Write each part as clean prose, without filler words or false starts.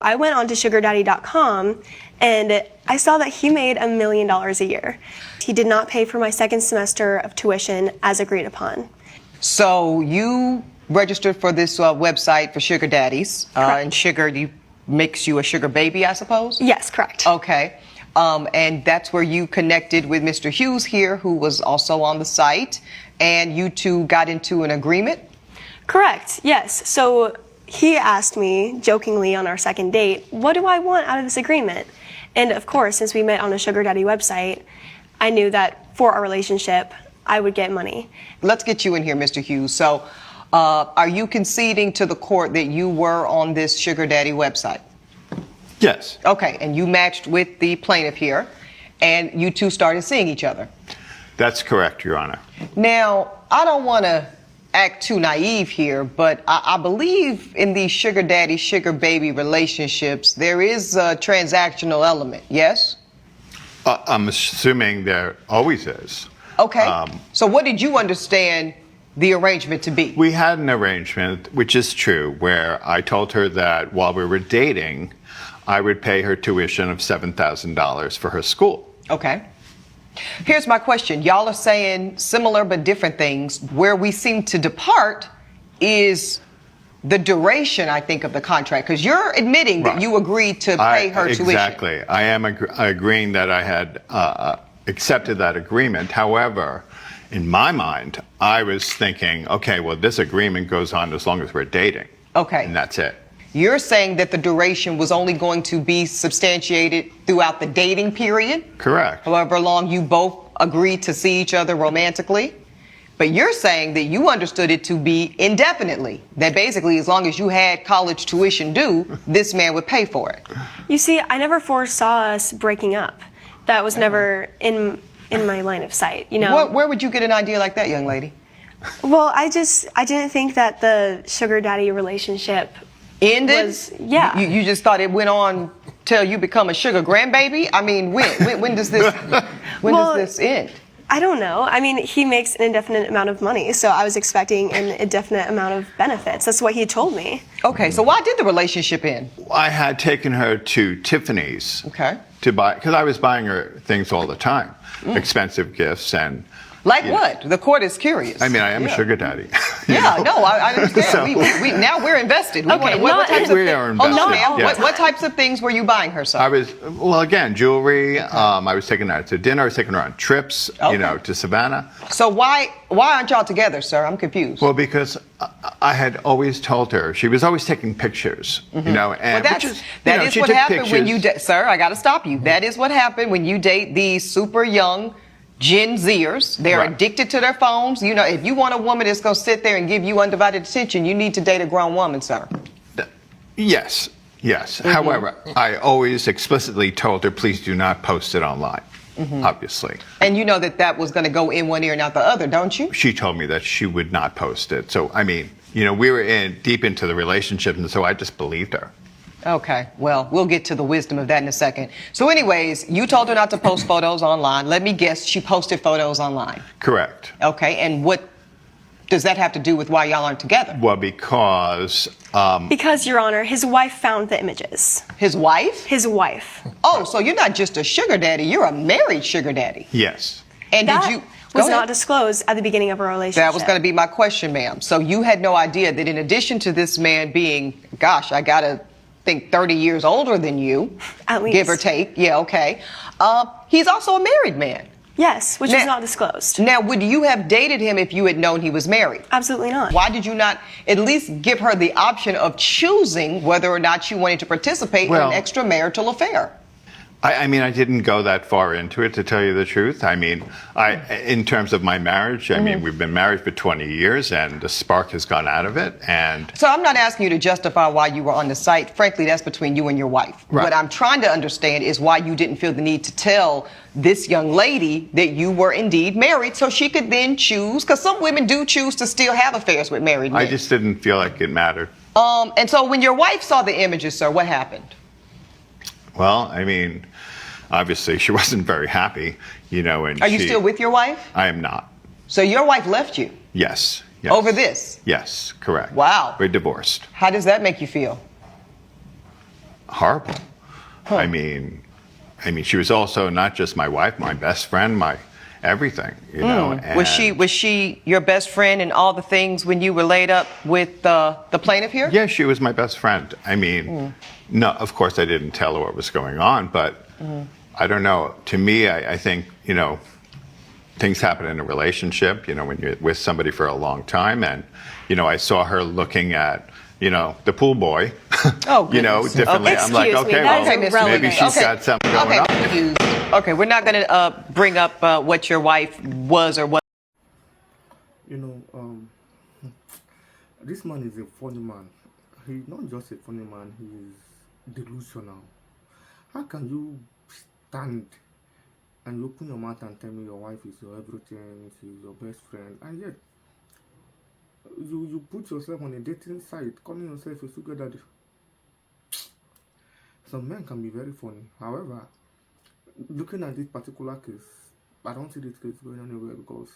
I went on to sugardaddy.com and I saw that he made $1 million a year. He did not pay for my second semester of tuition as agreed upon. So you registered for this website for sugar daddies, and sugar makes you a sugar baby, I suppose? Yes, correct. Okay. And that's where you connected with Mr. Hughes here, who was also on the site, and you two got into an agreement? Correct, yes. So he asked me, jokingly on our second date, what do I want out of this agreement? And of course, since we met on a sugar daddy website, I knew that for our relationship, I would get money. Let's get you in here, Mr. Hughes. So are you conceding to the court that you were on this sugar daddy website? Yes. Okay, and you matched with the plaintiff here, and you two started seeing each other. That's correct, Your Honor. Now, I don't want to act too naive here, but I believe in these sugar daddy, sugar baby relationships, there is a transactional element, yes? I'm assuming there always is. Okay. So what did you understand the arrangement to be? We had an arrangement, which is true, where I told her that while we were dating, I would pay her tuition of $7,000 for her school. Okay. Here's my question. Y'all are saying similar but different things. Where we seem to depart is the duration, I think, of the contract. Because you're admitting that you agreed to pay her tuition. Exactly. I am agreeing that I had accepted that agreement. However, in my mind, I was thinking, okay, well, this agreement goes on as long as we're dating. Okay. And that's it. You're saying that the duration was only going to be substantiated throughout the dating period? Correct. However long you both agreed to see each other romantically? But you're saying that you understood it to be indefinitely, that basically as long as you had college tuition due, this man would pay for it. You see, I never foresaw us breaking up. That was never in my line of sight, you know? Where would you get an idea like that, young lady? Well, I didn't think that the sugar daddy relationship ended? Yeah. You just thought it went on till you become a sugar grandbaby? I mean, when does this does this end? I don't know. I mean, he makes an indefinite amount of money, so I was expecting an indefinite amount of benefits. That's what he told me. Okay, so why did the relationship end? I had taken her to Tiffany's. Okay. To buy, because I was buying her things all the time, expensive gifts and. Like what? The court is curious. I mean, I am a sugar daddy. Yeah, no, I understand. So, we now we're invested. We okay, what types of we are invested. Hold on, ma'am. Yes. What types of things were you buying her, sir? I was, well, again, jewelry. I was taking her out to dinner. I was taking her on trips, you know, to Savannah. So why aren't y'all together, sir? I'm confused. Well, because I had always told her, she was always taking pictures, you know, and that is what happened when you sir, I got to stop you. That is what happened when you date these super young Gen Zers. They're addicted to their phones. You know, if you want a woman that's going to sit there and give you undivided attention, you need to date a grown woman, sir. Yes. However, I always explicitly told her, please do not post it online, obviously. And you know that was going to go in one ear and out the other, don't you? She told me that she would not post it. So, I mean, you know, we were deep into the relationship, and so I just believed her. Okay, well, we'll get to the wisdom of that in a second. So anyways, you told her not to post photos online. Let me guess, she posted photos online. Correct. Okay, and what does that have to do with why y'all aren't together? Well, because... because, Your Honor, his wife found the images. His wife? His wife. Oh, so you're not just a sugar daddy, you're a married sugar daddy. Yes. And that did you... was not disclosed at the beginning of our relationship. That was going to be my question, ma'am. So you had no idea that in addition to this man being, gosh, I got to think 30 years older than you, at least, give or take. Yeah, okay. He's also a married man. Yes, which was not disclosed. Now, would you have dated him if you had known he was married? Absolutely not. Why did you not at least give her the option of choosing whether or not she wanted to participate in an extramarital affair? I mean, I didn't go that far into it, to tell you the truth. I mean, in terms of my marriage, I mean, we've been married for 20 years, and the spark has gone out of it. And so I'm not asking you to justify why you were on the site. Frankly, that's between you and your wife. Right. What I'm trying to understand is why you didn't feel the need to tell this young lady that you were indeed married, so she could then choose, because some women do choose to still have affairs with married men. I just didn't feel like it mattered. And so when your wife saw the images, sir, what happened? Well, I mean, obviously she wasn't very happy, you know. And Are you still with your wife? I am not. So your wife left you? Yes. Over this? Yes, correct. Wow. We're divorced. How does that make you feel? horrible. I mean, she was also not just my wife, my best friend, my everything, you know. And Was she your best friend in all the things when you were laid up with the plaintiff here? Yeah, she was my best friend. I mean, no, of course I didn't tell her what was going on, but I don't know. To me, I think, you know, things happen in a relationship, you know, when you're with somebody for a long time. And, you know, I saw her looking at, you know, the pool boy, Oh, you know, goodness. differently. Okay. I'm like, Excuse me, okay, that well, is maybe irrelevant. she's got something going on. Confused. Okay, we're not going to bring up what your wife was or what. You know, this man is a funny man. He's not just a funny man, he is delusional. How can you stand and you open your mouth and tell me your wife is your everything, she's your best friend, and yet you put yourself on a dating site calling yourself a sugar daddy? Some men can be very funny. However, looking at this particular case, I don't see this case going anywhere because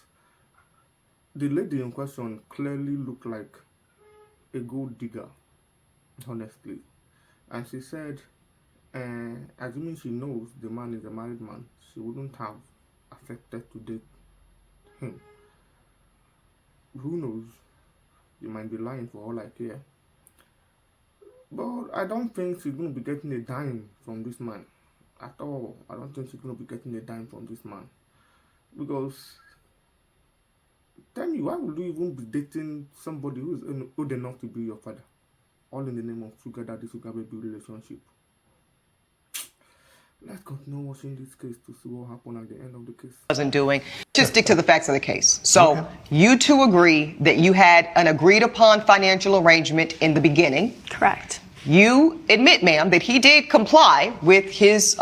the lady in question clearly looked like a gold digger, honestly. And she said, assuming she knows the man is a married man, she wouldn't have accepted to date him. Who knows? You might be lying for all I care. But I don't think she's going to be getting a dime from this man. At all. I don't think she's going to be getting a dime from this man. Because, tell me, why would you even be dating somebody who is old enough to be your father? All in the name of sugar daddy, sugar baby relationship. Let's continue watching this case to see what happened at the end of the case. Wasn't doing. Just stick to the facts of the case. So you two agree that you had an agreed upon financial arrangement in the beginning. Correct. You admit, ma'am, that he did comply with his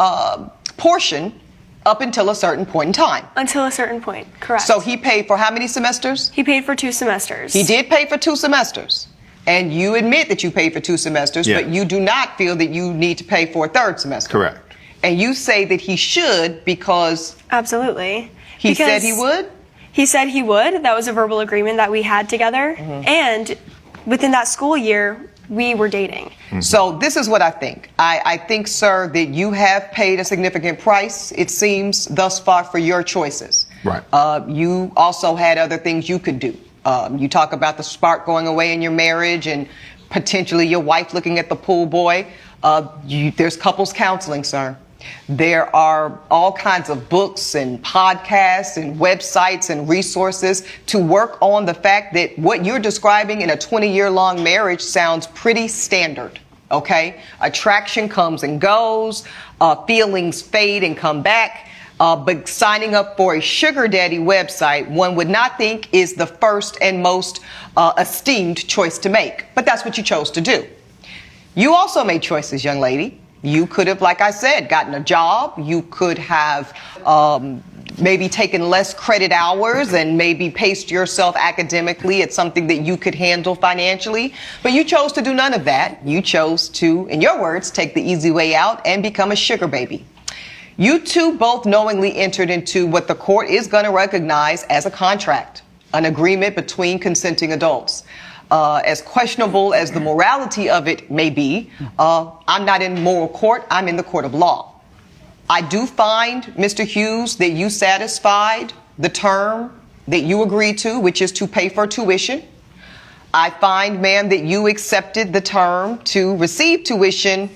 portion up until a certain point in time. Until a certain point, correct. So he paid for how many semesters? He paid for 2 semesters. He did pay for 2 semesters. And you admit that you paid for 2 semesters, Yeah. but you do not feel that you need to pay for a 3rd semester. Correct. And you say that he should because Absolutely. he said Because he would? He said he would. That was a verbal agreement that we had together. And within that school year, we were dating. So this is what I think. I think, sir, that you have paid a significant price, it seems, thus far for your choices. Right. You also had other things you could do. You talk about the spark going away in your marriage and potentially your wife looking at the pool boy. There's couples counseling, sir. There are all kinds of books and podcasts and websites and resources to work on the fact that what you're describing in a 20-year-long marriage sounds pretty standard, okay? Attraction comes and goes, feelings fade and come back, but signing up for a sugar daddy website, one would not think is the first and most esteemed choice to make, but that's what you chose to do. You also made choices, young lady. You could have, like I said, gotten a job. You could have maybe taken less credit hours and maybe paced yourself academically at something that you could handle financially. But you chose to do none of that. You chose to, in your words, take the easy way out and become a sugar baby. You two both knowingly entered into what the court is going to recognize as a contract, an agreement between consenting adults. As questionable as the morality of it may be, I'm not in moral court, I'm in the court of law. I do find, Mr. Hughes, that you satisfied the term that you agreed to, which is to pay for tuition. I find, ma'am, that you accepted the term to receive tuition,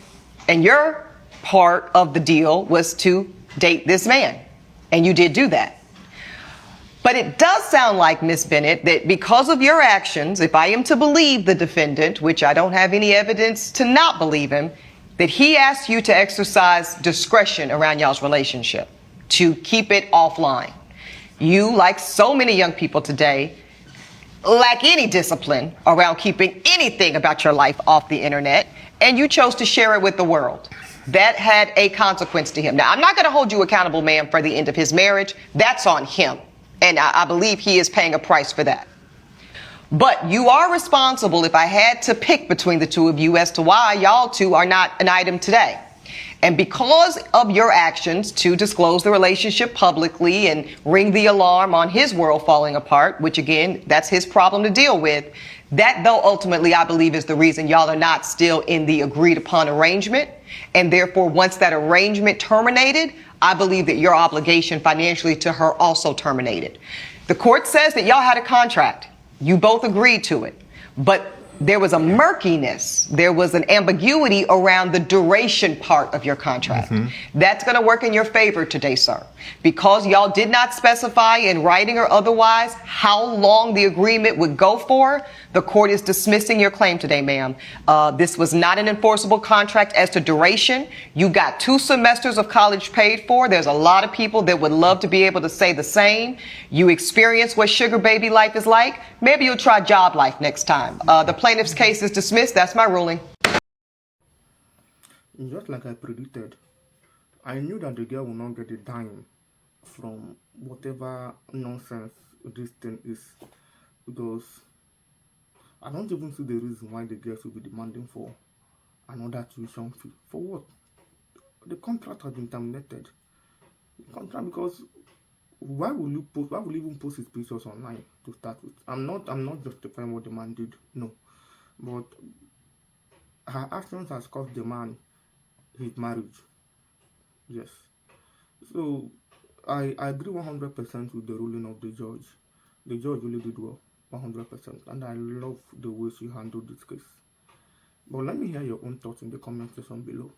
and your part of the deal was to date this man. And you did do that. But it does sound like, Ms. Bennett, that because of your actions, if I am to believe the defendant, which I don't have any evidence to not believe him, that he asked you to exercise discretion around y'all's relationship, to keep it offline. You, like so many young people today, lack any discipline around keeping anything about your life off the internet, and you chose to share it with the world. That had a consequence to him. Now, I'm not going to hold you accountable, ma'am, for the end of his marriage. That's on him. And I believe he is paying a price for that. But you are responsible, if I had to pick between the two of you, as to why y'all two are not an item today. And because of your actions to disclose the relationship publicly and ring the alarm on his world falling apart, which again, that's his problem to deal with, That, though, ultimately, I believe is the reason y'all are not still in the agreed upon arrangement. And therefore, once that arrangement terminated, I believe that your obligation financially to her also terminated. The court says that y'all had a contract. You both agreed to it. But there was a murkiness. There was an ambiguity around the duration part of your contract. That's going to work in your favor today, sir. Because y'all did not specify in writing or otherwise how long the agreement would go for, the court is dismissing your claim today, ma'am. This was not an enforceable contract as to duration. You got 2 semesters of college paid for. There's a lot of people that would love to be able to say the same. You experience what sugar baby life is like. Maybe you'll try job life next time. The plaintiff's case is dismissed. That's my ruling. Just like I predicted, I knew that the girl will not get a dime from whatever nonsense this thing is, because I don't even see the reason why the girl should be demanding for another tuition fee. For what? The contract has been terminated. The contract, because why will you even post his pictures online to start with? I'm not justifying what the man did, no. But her actions has cost the man his marriage. Yes. So I agree 100% with the ruling of the judge. The judge really did well, 100%, and I love the way she handled this case. But let me hear your own thoughts in the comment section below.